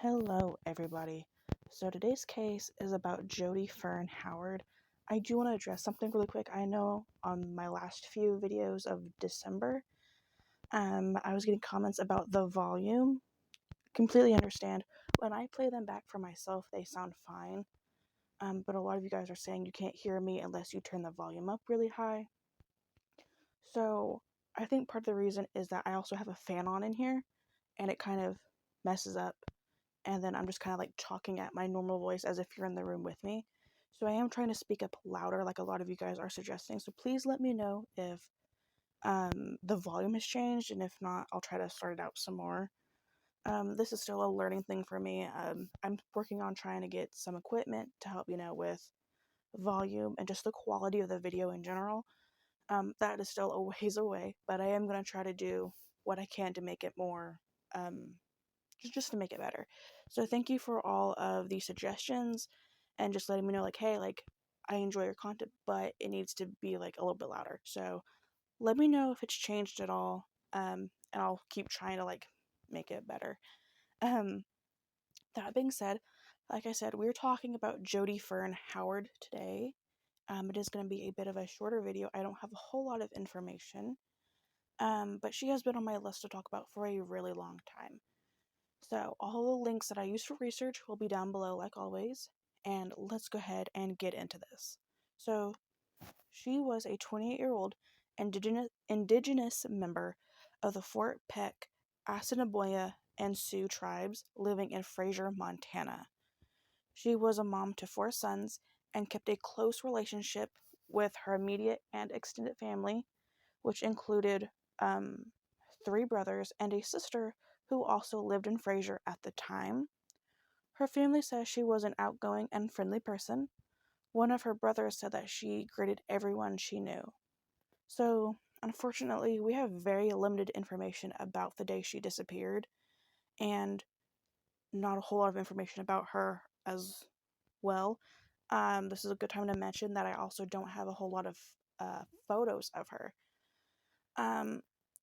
Hello, everybody. So today's case is about Jody Fern Howard. I do want to address something really quick. I know on my last few videos of December, I was getting comments about the volume. Completely understand. When I play them back for myself, they sound fine. But a lot of you guys are saying you can't hear me unless you turn the volume up really high. So I think part of the reason is that I also have a fan on in here, and it kind of messes up. And then I'm just kind of like talking at my normal voice as if you're in the room with me. So I am trying to speak up louder like a lot of you guys are suggesting. So please let me know if the volume has changed, and if not, I'll try to start it out some more. This is still a learning thing for me. I'm working on trying to get some equipment to help, with volume and just the quality of the video in general. That is still a ways away, but I am going to try to do what I can to make it more just to make it better. So thank you for all of the suggestions and just letting me know, like, hey, like, I enjoy your content, but it needs to be like a little bit louder. So let me know if it's changed at all, and I'll keep trying to like make it better. Um, that being said, like I said, we're talking about Jody Fern Howard today. It is going to be a bit of a shorter video. I don't have a whole lot of information, but she has been on my list to talk about for a really long time. So all the links that I use for research will be down below like always, and let's go ahead and get into this. So she was a 28-year-old indigenous member of the Fort Peck, Assiniboia, and Sioux tribes living in Fraser, Montana. She was a mom to 4 sons and kept a close relationship with her immediate and extended family, which included 3 brothers and a sister who also lived in Fraser at the time. Her family says she was an outgoing and friendly person. One of her brothers said that she greeted everyone she knew. So, unfortunately, we have very limited information about the day she disappeared, and not a whole lot of information about her as well. This is a good time to mention that I also don't have a whole lot of photos of her.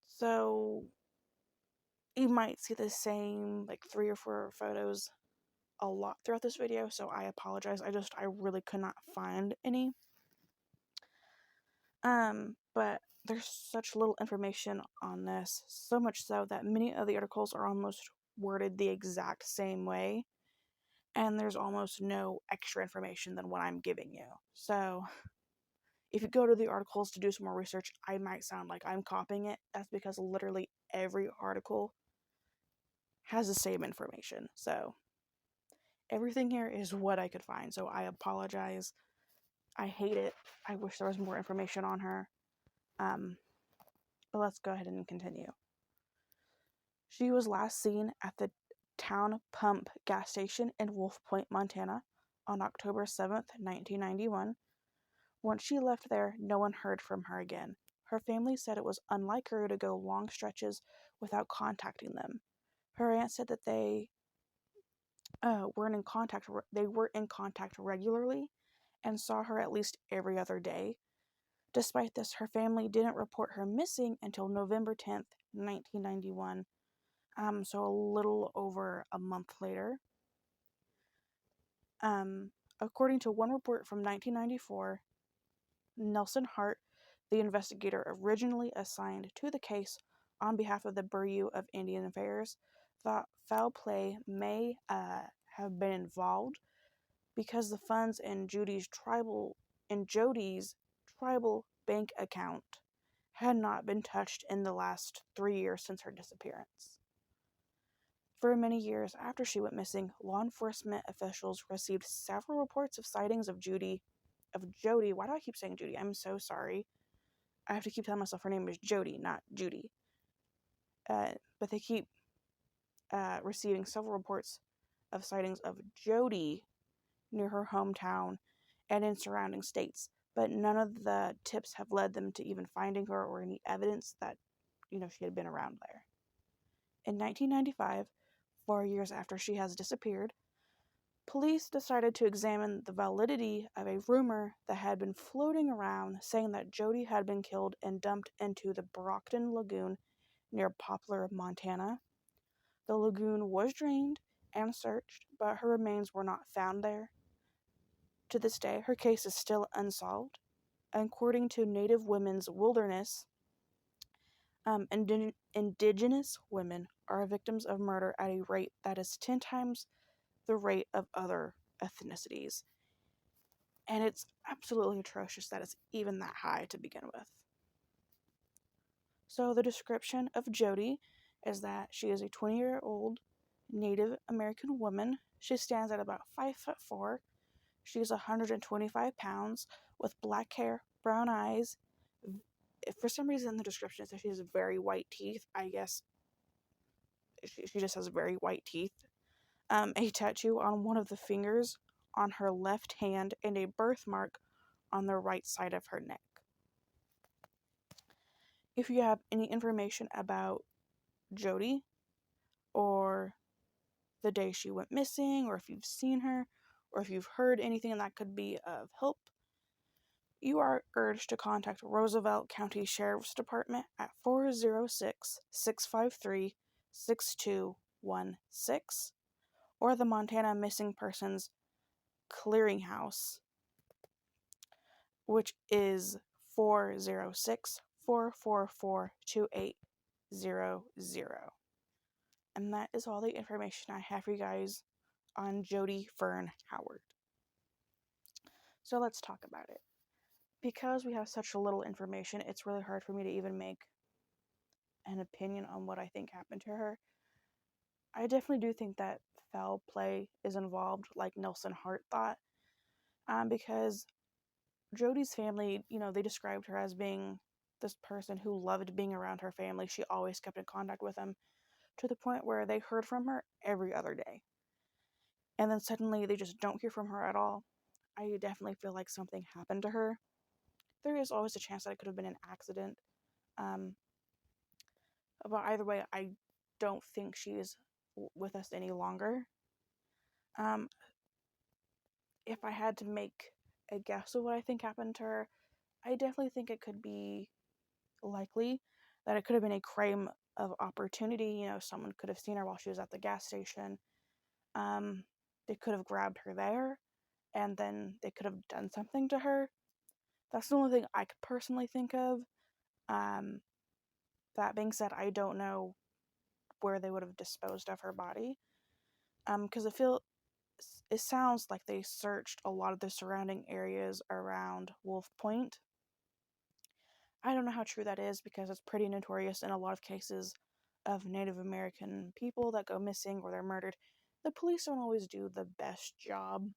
So you might see the same like 3 or 4 photos a lot throughout this video, so I apologize. I really could not find any. But there's such little information on this, so much so that many of the articles are almost worded the exact same way, and there's almost no extra information than what I'm giving you. So if you go to the articles to do some more research, I might sound like I'm copying it. That's because literally every article has the same information. So everything here is what I could find. So I apologize. I hate it. I wish there was more information on her. But let's go ahead and continue. She was last seen at the Town Pump gas station in Wolf Point, Montana on October 7th, 1991. Once she left there, no one heard from her again. Her family said it was unlike her to go long stretches without contacting them. Her aunt said that they were in contact regularly and saw her at least every other day. Despite this, her family didn't report her missing until November 10th, 1991, so a little over a month later. According to one report from 1994, Nelson Hart, the investigator originally assigned to the case on behalf of the Bureau of Indian Affairs, thought foul play may have been involved because the funds in Jody's tribal bank account had not been touched in the last 3 years since her disappearance. For many years after she went missing, law enforcement officials received several reports of sightings of Jody. Why do I keep saying Judy? I'm so sorry. I have to keep telling myself her name is Jody, not Judy. But they keep receiving several reports of sightings of Jody near her hometown and in surrounding states, but none of the tips have led them to even finding her or any evidence that, she had been around there. In 1995, 4 years after she has disappeared, police decided to examine the validity of a rumor that had been floating around saying that Jody had been killed and dumped into the Brockton Lagoon near Poplar, Montana. The lagoon was drained and searched, but her remains were not found there. To this day, her case is still unsolved. According to Native Women's Wilderness, indigenous women are victims of murder at a rate that is 10 times the rate of other ethnicities. And it's absolutely atrocious that it's even that high to begin with. So the description of Jody is that she is a 20-year-old Native American woman. She stands at about 5'4". She's 125 pounds with black hair, brown eyes. For some reason, the description says she has very white teeth. I guess she just has very white teeth. A tattoo on one of the fingers on her left hand and a birthmark on the right side of her neck. If you have any information about Jody or the day she went missing, or if you've seen her, or if you've heard anything that could be of help, you are urged to contact Roosevelt County Sheriff's Department at 406-653-6216 or the Montana Missing Persons Clearinghouse, which is 406-444-2800. And that is all the information I have for you guys on Jody Fern Howard. So let's talk about it. Because we have such little information, it's really hard for me to even make an opinion on what I think happened to her. I definitely do think that foul play is involved, like Nelson Hart thought, because Jody's family, they described her as being this person who loved being around her family. She always kept in contact with them to the point where they heard from her every other day. And then suddenly they just don't hear from her at all. I definitely feel like something happened to her. There is always a chance that it could have been an accident. But either way, I don't think she is with us any longer. If I had to make a guess of what I think happened to her, I definitely think it could be likely that it could have been a crime of opportunity. Someone could have seen her while she was at the gas station. They could have grabbed her there, and then they could have done something to her. That's the only thing I could personally think of. That being said, I don't know where they would have disposed of her body. Because it sounds like they searched a lot of the surrounding areas around Wolf Point. I don't know how true that is because it's pretty notorious in a lot of cases of Native American people that go missing or they're murdered. The police don't always do the best job,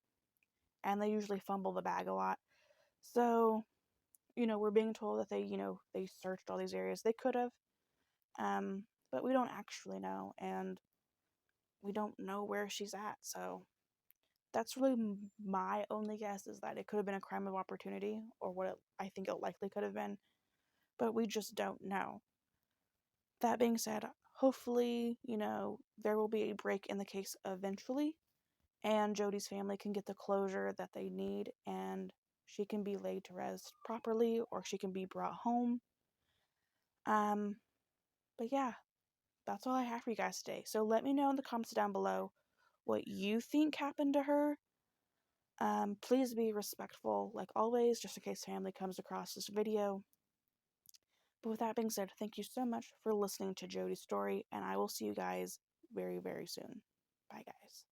and they usually fumble the bag a lot. So, we're being told that they searched all these areas. They could have, but we don't actually know, and we don't know where she's at. So that's really my only guess, is that it could have been a crime of opportunity, or what I think it likely could have been, but we just don't know. That being said, hopefully, there will be a break in the case eventually, and Jody's family can get the closure that they need, and she can be laid to rest properly, or she can be brought home. But yeah, that's all I have for you guys today. So let me know in the comments down below what you think happened to her. Please be respectful, like always, just in case family comes across this video. But with that being said, thank you so much for listening to Jody's story, and I will see you guys very, very soon. Bye, guys.